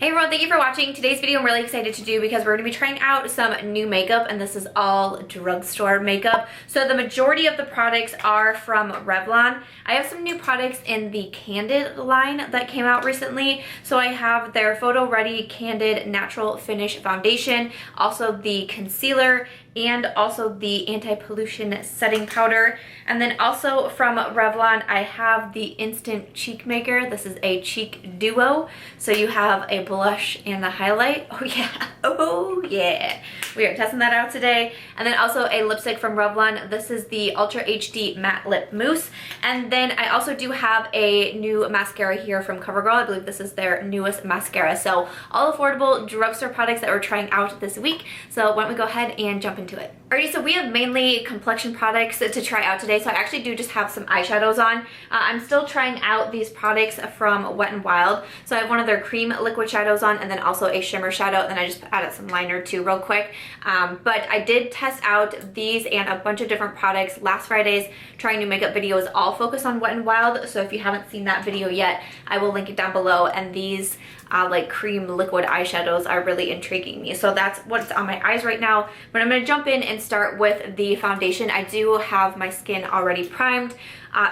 Hey everyone, thank you for watching. Today's video I'm really excited to do because we're going to be trying out some new makeup, and this is all drugstore makeup. So the majority of the products are from Revlon. I have some new products in the Candid line that came out recently. So I have their Photo Ready Candid Natural Finish Foundation, also the concealer, and also the anti-pollution setting powder. And then also from Revlon, I have the Instant Cheek Maker. This is a Cheek Duo. So you have a blush and a highlight. Oh yeah, oh yeah. We are testing that out today. And then also a lipstick from Revlon. This is the Ultra HD Matte Lip Mousse. And then I also do have a new mascara here from CoverGirl. I believe this is their newest mascara. So all affordable drugstore products that we're trying out this week. So why don't we go ahead and jump into it. Alrighty, so we have mainly complexion products to try out today. So I actually do just have some eyeshadows on. I'm still trying out these products from Wet n Wild. So I have one of their cream liquid shadows on, and then also a shimmer shadow, and then I just added some liner too real quick. But I did test out these and a bunch of different products last Friday's trying new makeup videos, all focused on Wet n Wild. So if you haven't seen that video yet, I will link it down below. And these like cream liquid eyeshadows are really intriguing me. So that's what's on my eyes right now. But I'm going to jump in and start with the foundation. I do have my skin already primed.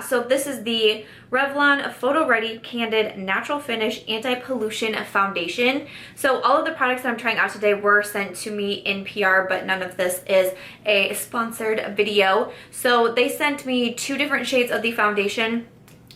So this is the Revlon Photo Ready Candid Natural Finish Anti-Pollution Foundation. So all of the products that I'm trying out today were sent to me in PR, but none of this is a sponsored video. So they sent me 2 different shades of the foundation,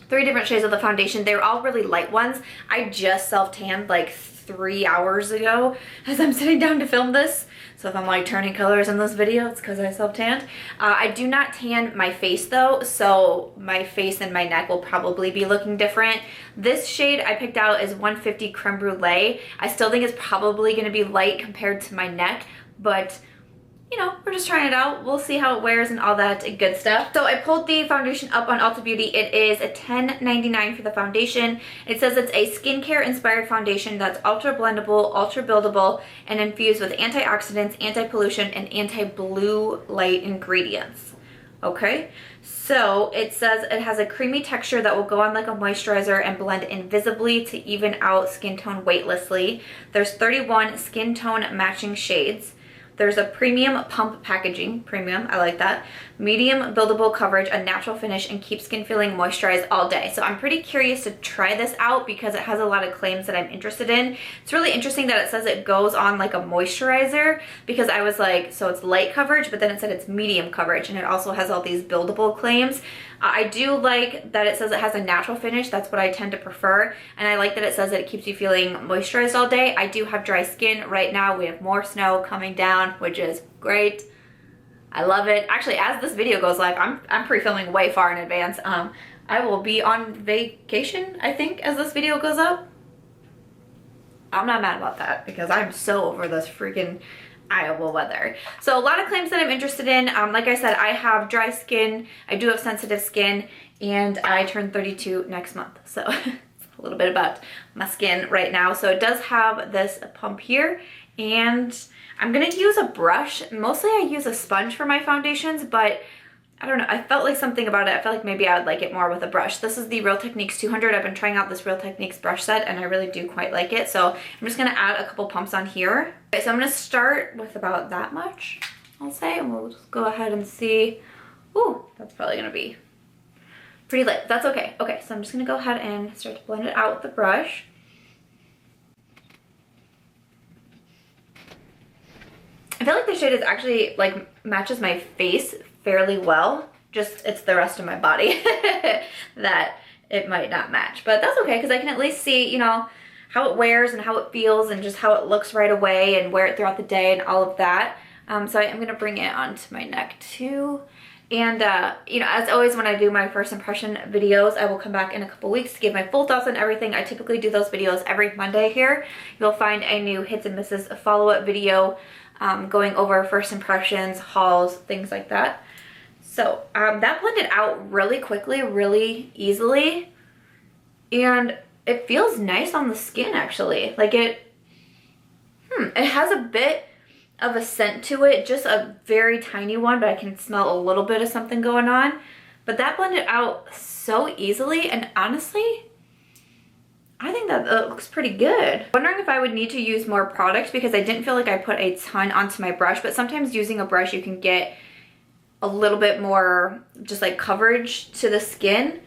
3 different shades of the foundation. They were all really light ones. I just self-tanned like 3 hours ago as I'm sitting down to film this. So if I'm like turning colors in this video, it's because I self-tanned. I do not tan my face though, so my face and my neck will probably be looking different. This shade I picked out is 150 Creme Brulee. I still think it's probably going to be light compared to my neck, but you know, we're just trying it out. We'll see how it wears and all that good stuff. So I pulled the foundation up on Ulta Beauty. It is a $10.99 for the foundation. It says it's a skincare inspired foundation that's ultra blendable, ultra buildable, and infused with antioxidants, anti-pollution, and anti-blue light ingredients. Okay, so it says it has a creamy texture that will go on like a moisturizer and blend invisibly to even out skin tone weightlessly. There's 31 skin tone matching shades. There's a premium pump packaging, premium, I like that. Medium buildable coverage, a natural finish, and keep skin feeling moisturized all day. So I'm pretty curious to try this out because it has a lot of claims that I'm interested in. It's really interesting that it says it goes on like a moisturizer, because I was like, so it's light coverage, but then it said it's medium coverage, and it also has all these buildable claims. I do like that it says it has a natural finish. That's what I tend to prefer. And I like that it says that it keeps you feeling moisturized all day. I do have dry skin right now. We have more snow coming down, which is great. I love it. Actually, as this video goes live, I'm pre-filming way far in advance. I will be on vacation, I think, as this video goes up. I'm not mad about that because I'm so over this freaking Iowa weather. So a lot of claims that I'm interested in. Like I said, I have dry skin, I do have sensitive skin, and I turn 32 next month. So it's a little bit about my skin right now. So it does have this pump here, and I'm gonna use a brush. Mostly I use a sponge for my foundations, but I don't know, I felt like something about it. I felt like maybe I would like it more with a brush. This is the Real Techniques 200. I've been trying out this Real Techniques brush set, and I really do quite like it. So I'm just gonna add a couple pumps on here. Okay, so I'm gonna start with about that much, I'll say, and we'll just go ahead and see. Ooh, that's probably gonna be pretty lit. That's okay. Okay, so I'm just gonna go ahead and start to blend it out with the brush. I feel like the shade is actually like matches my face fairly well. Just it's the rest of my body that it might not match, but that's okay because I can at least see, you know, how it wears and how it feels and just how it looks right away and wear it throughout the day and all of that. So I am gonna bring it onto my neck too. And you know, as always, when I do my first impression videos, I will come back in a couple weeks to give my full thoughts on everything. I typically do those videos every Monday here. You'll find a new hits and misses follow-up video going over first impressions, hauls, things like that. So that blended out really quickly, really easily, and it feels nice on the skin actually. Like it has a bit of a scent to it, just a very tiny one, but I can smell a little bit of something going on. But that blended out so easily, and honestly, I think that looks pretty good. Wondering if I would need to use more product because I didn't feel like I put a ton onto my brush, but sometimes using a brush you can get a little bit more just like coverage to the skin.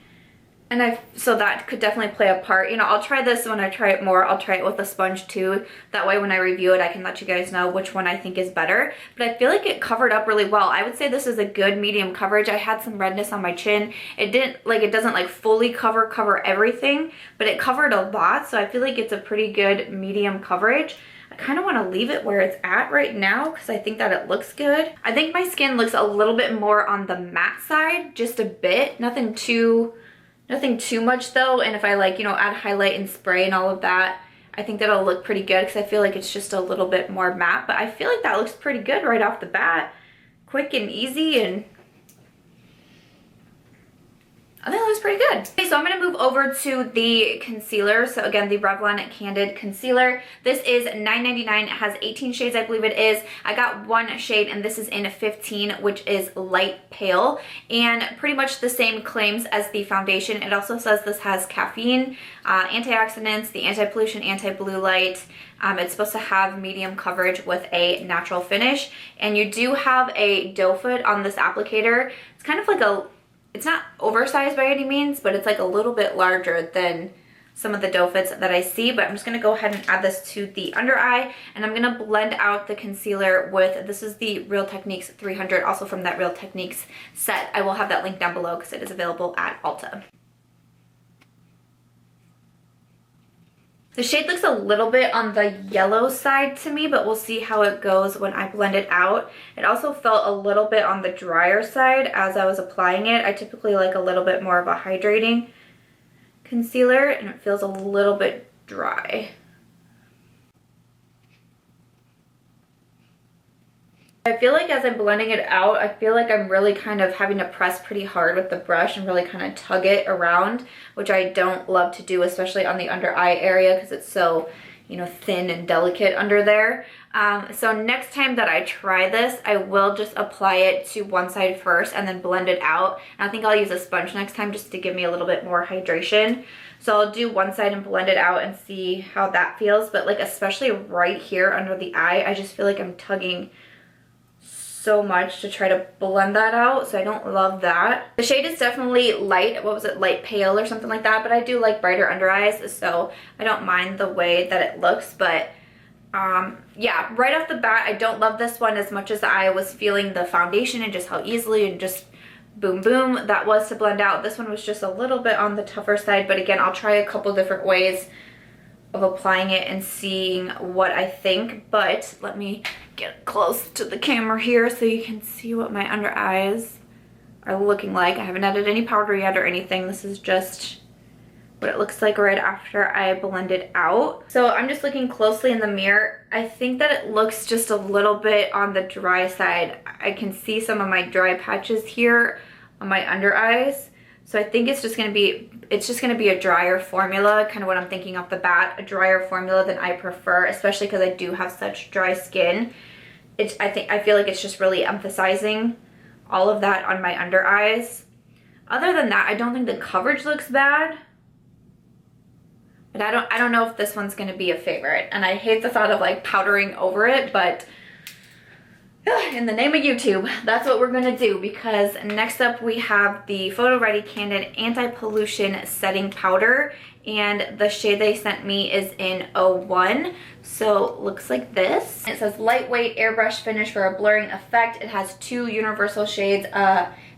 And so that could definitely play a part. You know, I'll try this when I try it more. I'll try it with a sponge too. That way when I review it, I can let you guys know which one I think is better. But I feel like it covered up really well. I would say this is a good medium coverage. I had some redness on my chin. It doesn't like fully cover everything, but it covered a lot. So I feel like it's a pretty good medium coverage. I kind of want to leave it where it's at right now because I think that it looks good. I think my skin looks a little bit more on the matte side, just a bit. Nothing too much though, and if I like, you know, add highlight and spray and all of that, I think that'll look pretty good because I feel like it's just a little bit more matte, but I feel like that looks pretty good right off the bat. Quick and easy, and I think that looks pretty good. Okay, so I'm gonna move over to the concealer. So again, the Revlon Candid concealer. This is $9.99. It has 18 shades, I believe it is. I got one shade and this is in 15, which is light pale, and pretty much the same claims as the foundation. It also says this has caffeine, antioxidants, the anti-pollution, anti-blue light. It's supposed to have medium coverage with a natural finish, and you do have a doe foot on this applicator. It's kind of like it's not oversized by any means, but it's like a little bit larger than some of the doe fits that I see. But I'm just gonna go ahead and add this to the under eye, and I'm gonna blend out the concealer with, this is the Real Techniques 300, also from that Real Techniques set. I will have that link down below because it is available at Ulta. The shade looks a little bit on the yellow side to me, but we'll see how it goes when I blend it out. It also felt a little bit on the drier side as I was applying it. I typically like a little bit more of a hydrating concealer, and it feels a little bit dry. I feel like as I'm blending it out, I feel like I'm really kind of having to press pretty hard with the brush and really kind of tug it around, which I don't love to do, especially on the under eye area because it's so, you know, thin and delicate under there. So next time that I try this, I will just apply it to one side first and then blend it out. And I think I'll use a sponge next time just to give me a little bit more hydration. So I'll do one side and blend it out and see how that feels. But like especially right here under the eye, I just feel like I'm tugging so much to try to blend that out, so I don't love that. The shade is definitely light, what was it, light pale or something like that, but I do like brighter under eyes, so I don't mind the way that it looks. But yeah, right off the bat, I don't love this one as much as I was feeling the foundation and just how easily and just boom boom that was to blend out. This one was just a little bit on the tougher side, but again, I'll try a couple different ways of applying it and seeing what I think. But let me get close to the camera here so you can see what my under eyes are looking like. I haven't added any powder yet or anything. This is just what it looks like right after I blend it out. So I'm just looking closely in the mirror. I think that it looks just a little bit on the dry side. I can see some of my dry patches here on my under eyes. So I think it's just gonna be a drier formula, kind of what I'm thinking off the bat, a drier formula than I prefer, especially because I do have such dry skin. I feel like it's just really emphasizing all of that on my under eyes. Other than that, I don't think the coverage looks bad. But I don't know if this one's gonna be a favorite. And I hate the thought of like powdering over it, but in the name of YouTube, that's what we're gonna do, because next up we have the Photo Ready Candid Anti-Pollution Setting Powder, and the shade they sent me is in 01. So looks like this. It says lightweight airbrush finish for a blurring effect. It has two universal shades,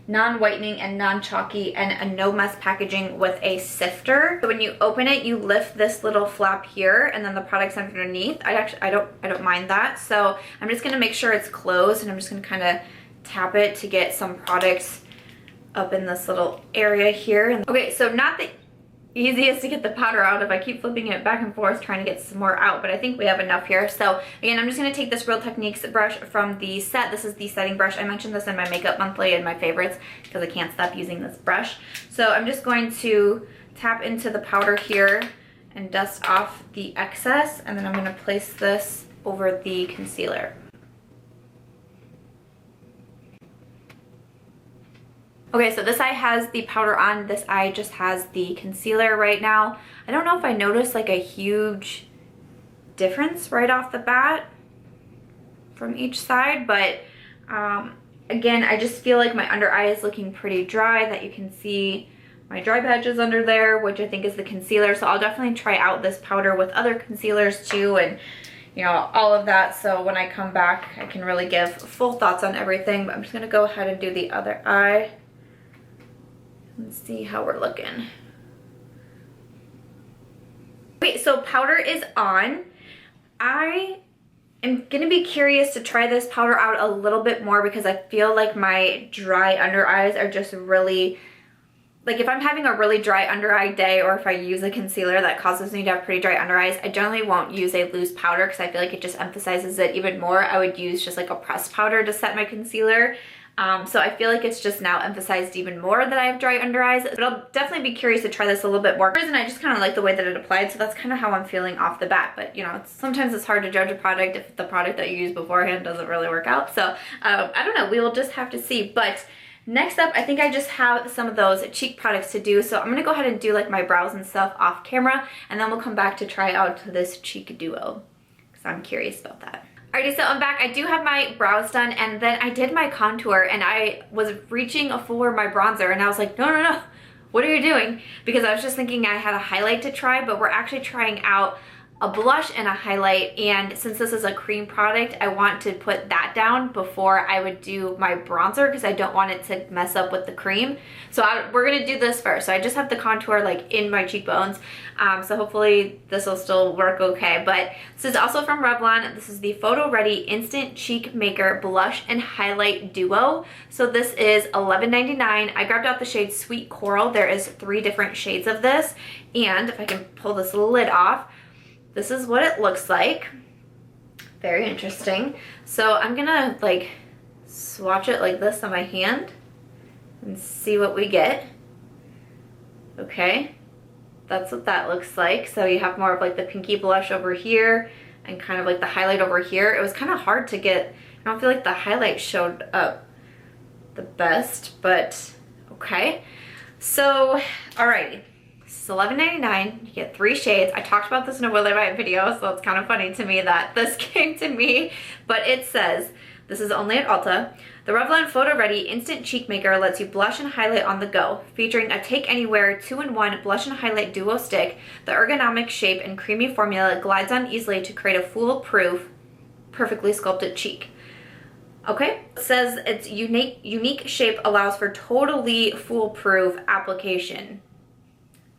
non-whitening and non-chalky, and a no mess packaging with a sifter. So when you open it, you lift this little flap here, and then the product's underneath. I don't mind that. So I'm just gonna make sure it's closed, and I'm just gonna kind of tap it to get some products up in this little area here. Okay, so not the easiest to get the powder out if I keep flipping it back and forth trying to get some more out, but I think we have enough here. So again, I'm just going to take this Real Techniques brush from the set. This is the setting brush. I mentioned this in my makeup monthly and my favorites because I can't stop using this brush. So I'm just going to tap into the powder here and dust off the excess, and then I'm going to place this over the concealer. Okay, so this eye has the powder on, this eye just has the concealer right now. I don't know if I noticed like a huge difference right off the bat from each side, but again, I just feel like my under eye is looking pretty dry, that you can see my dry patches under there, which I think is the concealer. So I'll definitely try out this powder with other concealers too, and you know, all of that. So when I come back, I can really give full thoughts on everything, but I'm just gonna go ahead and do the other eye and see how we're looking. Okay, so powder is on. I am gonna be curious to try this powder out a little bit more because I feel like my dry under eyes are just really, like if I'm having a really dry under eye day, or if I use a concealer that causes me to have pretty dry under eyes, I generally won't use a loose powder because I feel like it just emphasizes it even more. I would use just like a pressed powder to set my concealer. So I feel like it's just now emphasized even more that I have dry under eyes, but I'll definitely be curious to try this a little bit more. And I just kind of like the way that it applied, so that's kind of how I'm feeling off the bat. But you know, sometimes it's hard to judge a product if the product that you use beforehand doesn't really work out. So I don't know, we will just have to see. But next up, I think I just have some of those cheek products to do. So I'm gonna go ahead and do like my brows and stuff off camera, and then we'll come back to try out this Cheek Duo because I'm curious about that. Alrighty, so I'm back. I do have my brows done, and then I did my contour, and I was reaching for my bronzer, and I was like, no, what are you doing? Because I was just thinking I had a highlight to try, but we're actually trying out a blush and a highlight, and since this is a cream product, I want to put that down before I would do my bronzer because I don't want it to mess up with the cream. So we're gonna do this first. So I just have the contour like in my cheekbones, so hopefully this will still work okay. But this is also from Revlon. This is the Photo Ready Instant Cheek Maker Blush and Highlight Duo. So this is $11.99. I grabbed out the shade Sweet Coral. There is 3 different shades of this, and if I can pull this lid off, this is what it looks like. Very interesting. So I'm gonna like swatch it like this on my hand and see what we get. Okay, that's what that looks like. So you have more of like the pinky blush over here and kind of like the highlight over here. It was kind of hard to get, I don't feel like the highlight showed up the best, but okay. So, alrighty. It's $11.99. You get 3 shades. I talked about this in a Will I Buy It video, so it's kind of funny to me that this came to me. But it says, this is only at Ulta. The Revlon Photo Ready Instant Cheek Maker lets you blush and highlight on the go. Featuring a Take Anywhere 2-in-1 Blush and Highlight Duo Stick, the ergonomic shape and creamy formula glides on easily to create a foolproof, perfectly sculpted cheek. Okay, it says its unique shape allows for totally foolproof application.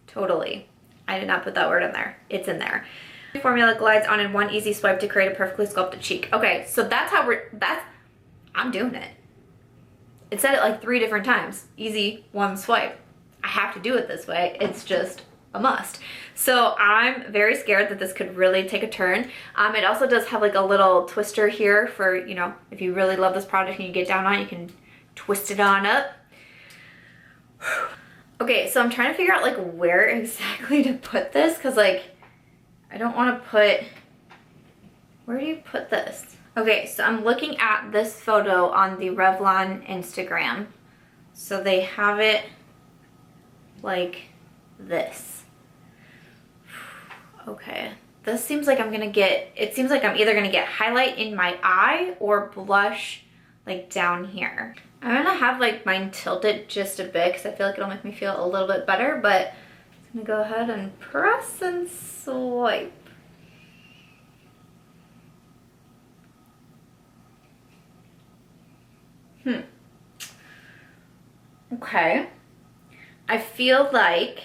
Totally. I did not put that word in there. It's in there. The formula glides on in one easy swipe to create a perfectly sculpted cheek. Okay, so that's how I'm doing it. It said it like 3 different times. Easy, one swipe. I have to do it this way. It's just a must. So I'm very scared that this could really take a turn. It also does have like a little twister here for, you know, if you really love this product and you get down on it, you can twist it on up. Okay, so I'm trying to figure out like where exactly to put this, because like I don't want to put, where do you put this? Okay, so I'm looking at this photo on the Revlon Instagram. So they have it like this. Okay, this seems like I'm gonna get, it seems like I'm either gonna get highlight in my eye or blush like down here. I'm gonna have like mine tilted just a bit because I feel like it'll make me feel a little bit better, but I'm gonna go ahead and press and swipe. Okay. I feel like,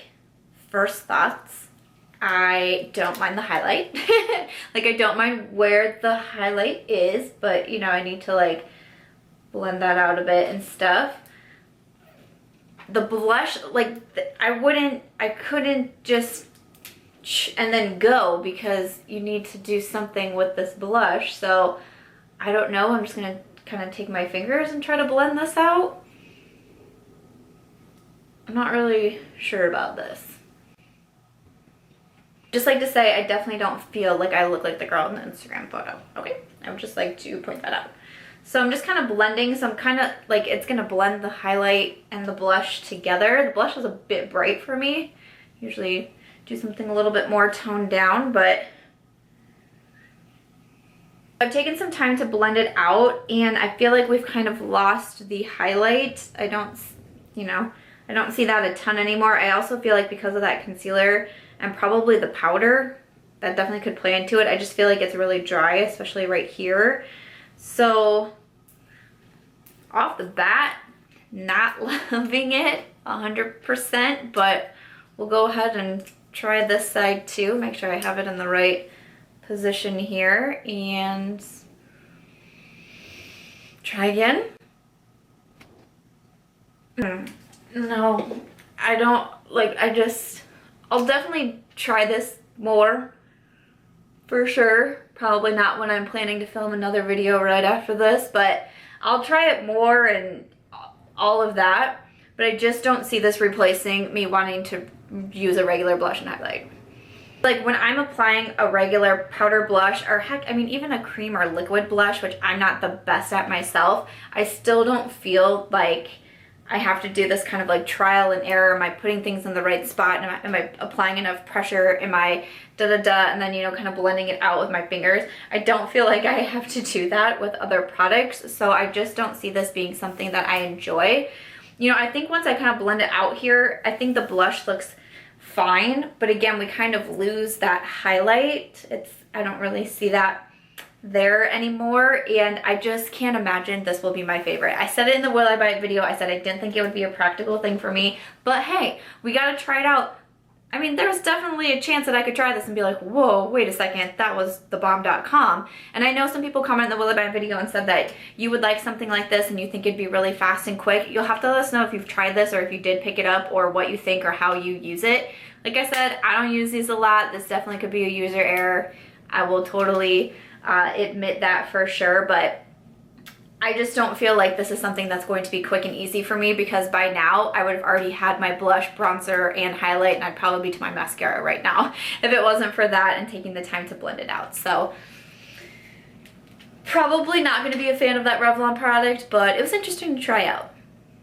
first thoughts, I don't mind the highlight. Like I don't mind where the highlight is, but you know, I need to like blend that out a bit and stuff. The blush, like I couldn't just and then go, because you need to do something with this blush. So I don't know, I'm just gonna kind of take my fingers and try to blend this out. I'm not really sure about this. Just like to say, I definitely don't feel like I look like the girl in the Instagram photo. Okay, I would just like to point that out. So I'm just kind of blending, so I'm kind of like, it's gonna blend the highlight and the blush together. The blush is a bit bright for me. Usually do something a little bit more toned down, but I've taken some time to blend it out, and I feel like we've kind of lost the highlight. I don't, you know, I don't see that a ton anymore. I also feel like because of that concealer and probably the powder, that definitely could play into it. I just feel like it's really dry, especially right here. So off the bat, not loving it 100%, but we'll go ahead and try this side too. Make sure I have it in the right position here and try again. No, I don't like, I'll definitely try this more for sure. Probably not when I'm planning to film another video right after this, but I'll try it more and all of that. But I just don't see this replacing me wanting to use a regular blush and highlight. Like when I'm applying a regular powder blush, or heck, I mean even a cream or liquid blush, which I'm not the best at myself, I still don't feel like I have to do this kind of like trial and error. Am I putting things in the right spot? Am I applying enough pressure? Am I da-da-da, and then, you know, kind of blending it out with my fingers? I don't feel like I have to do that with other products, so I just don't see this being something that I enjoy. You know, I think once I kind of blend it out here, I think the blush looks fine, but again, we kind of lose that highlight. I don't really see that there anymore, and I just can't imagine this will be my favorite. I said it in the Will I Buy It video. I said I didn't think it would be a practical thing for me, but hey, we gotta try it out. I mean, there's definitely a chance that I could try this and be like, whoa, wait a second, that was thebomb.com. And I know some people comment in the Will I Buy It video and said that you would like something like this and you think it'd be really fast and quick. You'll have to let us know if you've tried this or if you did pick it up or what you think or how you use it. Like I said, I don't use these a lot. This definitely could be a user error. I will totally admit that for sure, but I just don't feel like this is something that's going to be quick and easy for me, because by now I would have already had my blush, bronzer, and highlight, and I'd probably be to my mascara right now if it wasn't for that and taking the time to blend it out. So probably not going to be a fan of that Revlon product, but it was interesting to try out.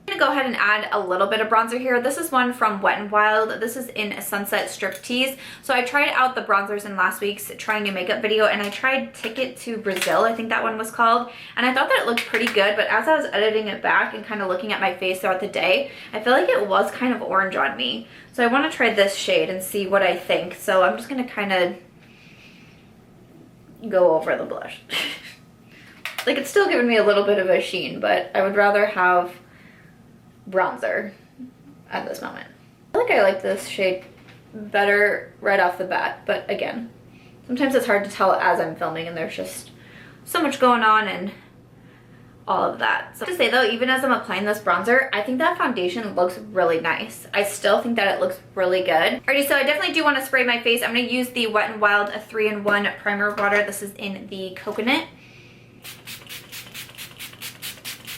I'm gonna go ahead and add a little bit of bronzer here. This is one from Wet n Wild. This is in Sunset Striptease. So I tried out the bronzers in last week's Trying New Makeup video, and I tried Ticket to Brazil, I think that one was called, and I thought that it looked pretty good, but as I was editing it back and kind of looking at my face throughout the day, I feel like it was kind of orange on me. So I want to try this shade and see what I think. So I'm just gonna kind of go over the blush. Like, it's still giving me a little bit of a sheen, but I would rather have bronzer at this moment. I feel like I like this shade better right off the bat, but again, sometimes it's hard to tell as I'm filming and there's just so much going on and all of that. So to say though, even as I'm applying this bronzer, I think that foundation looks really nice. I still think that it looks really good. Alrighty, so I definitely do want to spray my face. I'm going to use the Wet n Wild 3-in-1 primer water. This is in the coconut.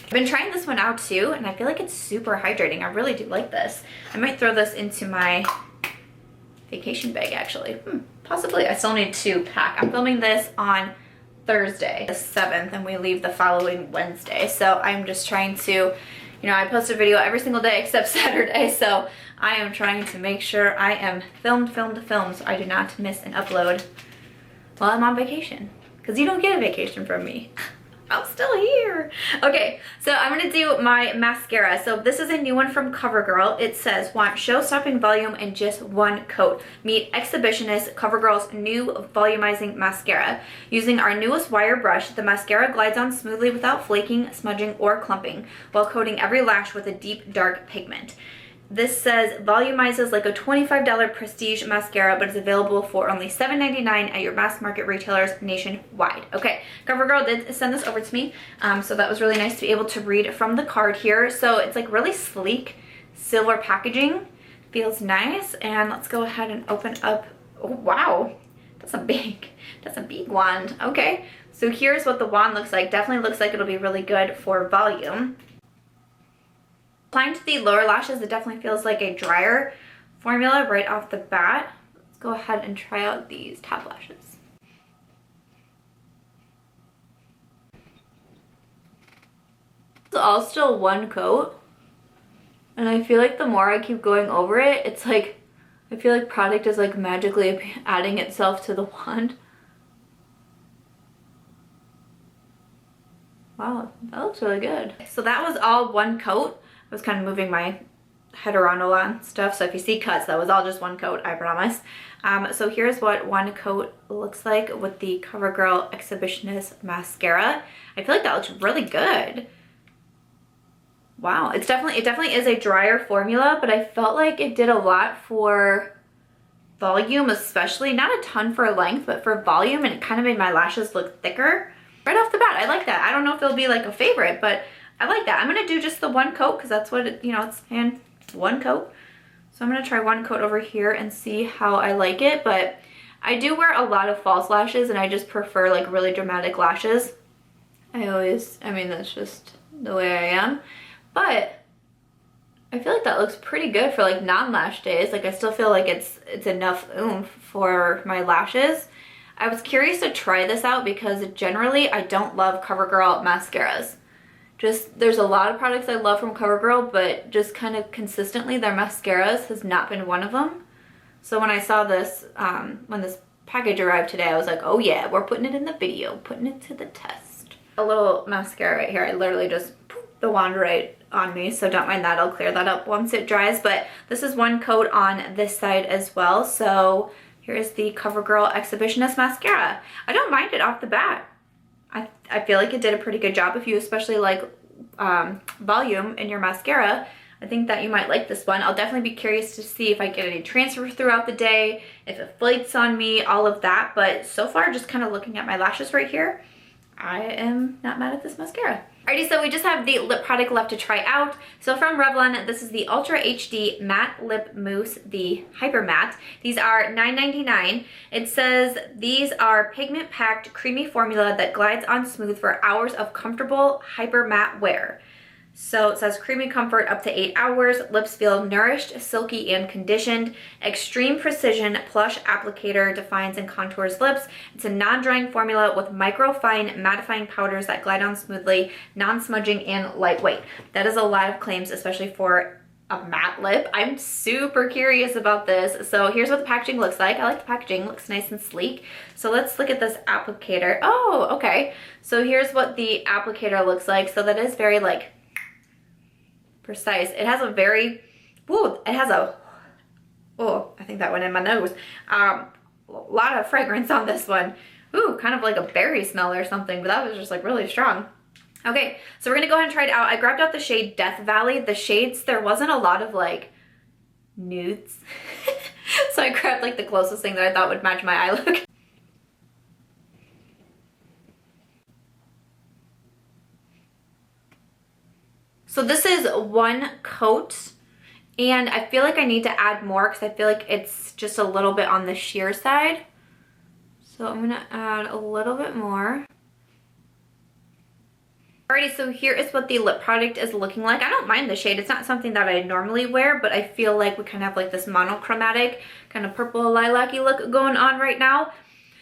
I've been trying this one out too, and I feel like it's super hydrating. I really do like this. I might throw this into my vacation bag actually. Possibly. I still need to pack. I'm filming this on Thursday, the 7th, and we leave the following Wednesday. So I'm just trying to, you know, I post a video every single day except Saturday, so I am trying to make sure I am filmed so I do not miss an upload while I'm on vacation, because you don't get a vacation from me. I'm still here. Okay, so I'm gonna do my mascara. So this is a new one from CoverGirl. It says, want show-stopping volume in just one coat. Meet Exhibitionist CoverGirl's new volumizing mascara. Using our newest wire brush, the mascara glides on smoothly without flaking, smudging, or clumping, while coating every lash with a deep, dark pigment. This says volumizes like a $25 prestige mascara, but is available for only $7.99 at your mass market retailers nationwide. Okay, CoverGirl did send this over to me, so that was really nice to be able to read from the card here. So it's like really sleek silver packaging, feels nice. And let's go ahead and open up. Oh wow, that's a big wand. Okay, so here's what the wand looks like. Definitely looks like it'll be really good for volume. Applying to the lower lashes, it definitely feels like a drier formula right off the bat. Let's go ahead and try out these top lashes. It's all still one coat. And I feel like the more I keep going over it, it's like, I feel like product is like magically adding itself to the wand. Wow, that looks really good. So that was all one coat. I was kind of moving my head around a lot and stuff, so if you see cuts, that was all just one coat, I promise. So here's what one coat looks like with the CoverGirl Exhibitionist Mascara. I feel like that looks really good. Wow, it definitely is a drier formula, but I felt like it did a lot for volume, especially. Not a ton for length, but for volume, and it kind of made my lashes look thicker. Right off the bat, I like that. I don't know if it'll be like a favorite, but I like that. I'm gonna do just the one coat because that's what it, you know, it's in one coat. So I'm gonna try one coat over here and see how I like it, but I do wear a lot of false lashes and I just prefer like really dramatic lashes. I mean, that's just the way I am. But I feel like that looks pretty good for like non-lash days. Like I still feel like it's enough oomph for my lashes. I was curious to try this out because generally I don't love CoverGirl mascaras. Just, there's a lot of products I love from CoverGirl, but just kind of consistently their mascaras has not been one of them. So when I saw this, when this package arrived today, I was like, oh yeah, we're putting it in the video, putting it to the test. A little mascara right here. I literally just pooped the wand right on me, so don't mind that. I'll clear that up once it dries, but this is one coat on this side as well. So here's the CoverGirl Exhibitionist Mascara. I don't mind it off the bat. I feel like it did a pretty good job. If you especially like volume in your mascara, I think that you might like this one. I'll definitely be curious to see if I get any transfer throughout the day, if it flakes on me, all of that. But so far, just kind of looking at my lashes right here, I am not mad at this mascara. Alrighty, so we just have the lip product left to try out. So from Revlon, this is the Ultra HD Matte Lip Mousse, the Hyper Matte. These are $9.99. It says these are pigment-packed, creamy formula that glides on smooth for hours of comfortable hyper matte wear. So it says creamy comfort up to 8 hours, lips feel nourished, silky, and conditioned. Extreme precision plush applicator defines and contours lips. It's a non-drying formula with micro-fine mattifying powders that glide on smoothly, non-smudging, and lightweight. That is a lot of claims, especially for a matte lip. I'm super curious about this. So here's what the packaging looks like. I like the packaging, it looks nice and sleek. So let's look at this applicator. Oh, okay. So here's what the applicator looks like. So that is very like precise. It has a very, ooh, it has a, oh, I think that went in my nose. A lot of fragrance on this one. Ooh, kind of like a berry smell or something, but that was just like really strong. Okay, so we're gonna go ahead and try it out. I grabbed out the shade Death Valley. The shades, there wasn't a lot of like nudes. So I grabbed like the closest thing that I thought would match my eye look. So this is one coat, and I feel like I need to add more because I feel like it's just a little bit on the sheer side. So I'm gonna add a little bit more. Alrighty, so here is what the lip product is looking like. I don't mind the shade. It's not something that I normally wear, but I feel like we kind of have like this monochromatic kind of purple lilac-y look going on right now.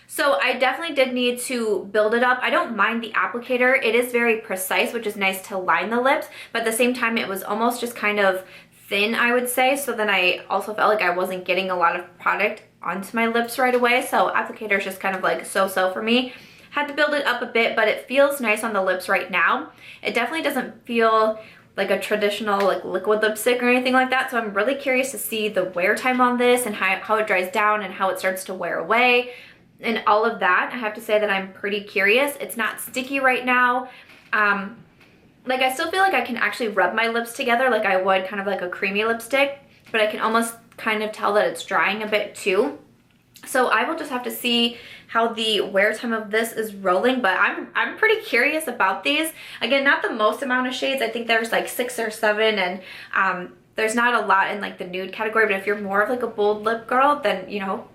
So I definitely did need to build it up. I don't mind the applicator. It is very precise, which is nice to line the lips, but at the same time, it was almost just kind of thin, I would say. So then I also felt like I wasn't getting a lot of product onto my lips right away. So applicator is just kind of like so-so for me. Had to build it up a bit, but it feels nice on the lips right now. It definitely doesn't feel like a traditional like liquid lipstick or anything like that. So I'm really curious to see the wear time on this and how it dries down and how it starts to wear away. And all of that, I have to say that I'm pretty curious. It's not sticky right now. Like I still feel like I can actually rub my lips together like I would kind of like a creamy lipstick, but I can almost kind of tell that it's drying a bit too. So I will just have to see how the wear time of this is rolling, but I'm pretty curious about these. Again, not the most amount of shades. I think there's like 6 or 7, and there's not a lot in like the nude category, but if you're more of like a bold lip girl, then you know,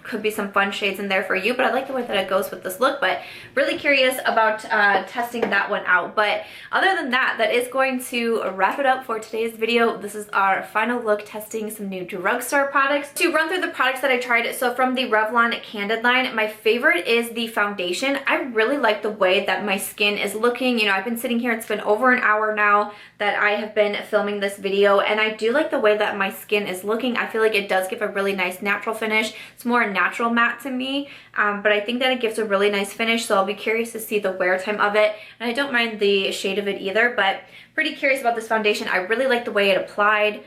could be some fun shades in there for you, but I like the way that it goes with this look. But really curious about testing that one out. But other than that, that is going to wrap it up for today's video. This is our final look testing some new drugstore products. To run through the products that I tried, so from the Revlon Candid line, my favorite is the foundation. I really like the way that my skin is looking. You know, I've been sitting here, it's been over an hour now that I have been filming this video, and I do like the way that my skin is looking. I feel like it does give a really nice natural finish. It's more natural matte to me, but I think that it gives a really nice finish, so I'll be curious to see the wear time of it. And I don't mind the shade of it either, but pretty curious about this foundation. I really like the way it applied.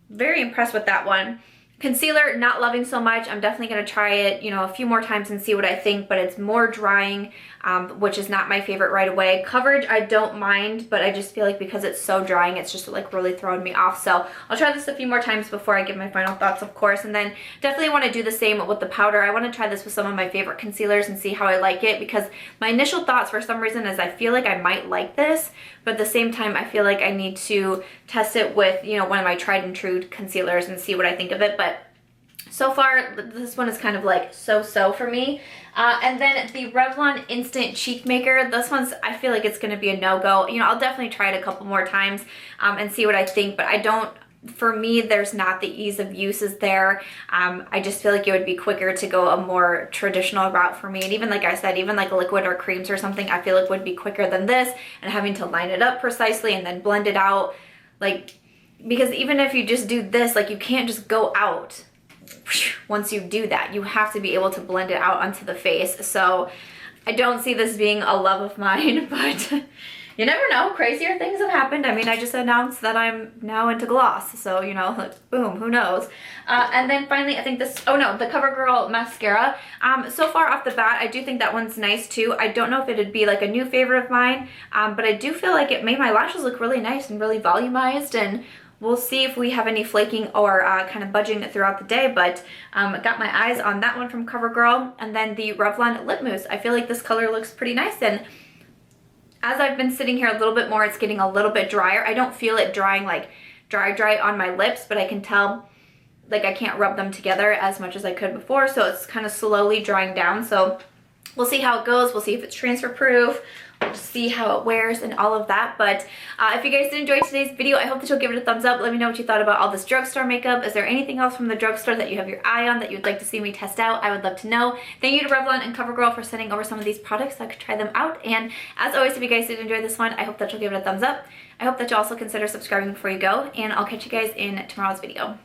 Very impressed with that one. Concealer, not loving so much. I'm definitely going to try it, you know, a few more times and see what I think, but it's more drying, which is not my favorite right away. Coverage, I don't mind, but I just feel like because it's so drying, it's just like really throwing me off. So I'll try this a few more times before I give my final thoughts, of course. And then definitely want to do the same with the powder. I want to try this with some of my favorite concealers and see how I like it, because my initial thoughts for some reason is I feel like I might like this, but at the same time, I feel like I need to test it with, you know, one of my tried and true concealers and see what I think of it. But so far, this one is kind of like so-so for me. And then the Revlon Instant Cheek Maker. This one's, I feel like it's going to be a no-go. You know, I'll definitely try it a couple more times and see what I think, but I don't, for me, there's not the ease of use is there. I just feel like it would be quicker to go a more traditional route for me. And even like I said, even like liquid or creams or something, I feel like would be quicker than this, and having to line it up precisely and then blend it out. Like, because even if you just do this, like you can't just go out once you do that. You have to be able to blend it out onto the face. So I don't see this being a love of mine, but you never know. Crazier things have happened. I mean, I just announced that I'm now into gloss, so, you know, like, boom, who knows. And then finally, I think this, oh no, the CoverGirl mascara. So far off the bat, I do think that one's nice too. I don't know if it'd be like a new favorite of mine, but I do feel like it made my lashes look really nice and really volumized, and we'll see if we have any flaking or kind of budging throughout the day, but got my eyes on that one from CoverGirl. And then the Revlon Lip Mousse. I feel like this color looks pretty nice, and as I've been sitting here a little bit more, it's getting a little bit drier. I don't feel it drying like dry on my lips, but I can tell like I can't rub them together as much as I could before, so it's kind of slowly drying down. So we'll see how it goes. We'll see if it's transfer proof. We'll just see how it wears and all of that. But if you guys did enjoy today's video, I hope that you'll give it a thumbs up. Let me know what you thought about all this drugstore makeup. Is there anything else from the drugstore that you have your eye on that you'd like to see me test out? I would love to know. Thank you to Revlon and CoverGirl for sending over some of these products so I could try them out. And as always, if you guys did enjoy this one, I hope that you'll give it a thumbs up. I hope that you also consider subscribing before you go, and I'll catch you guys in tomorrow's video.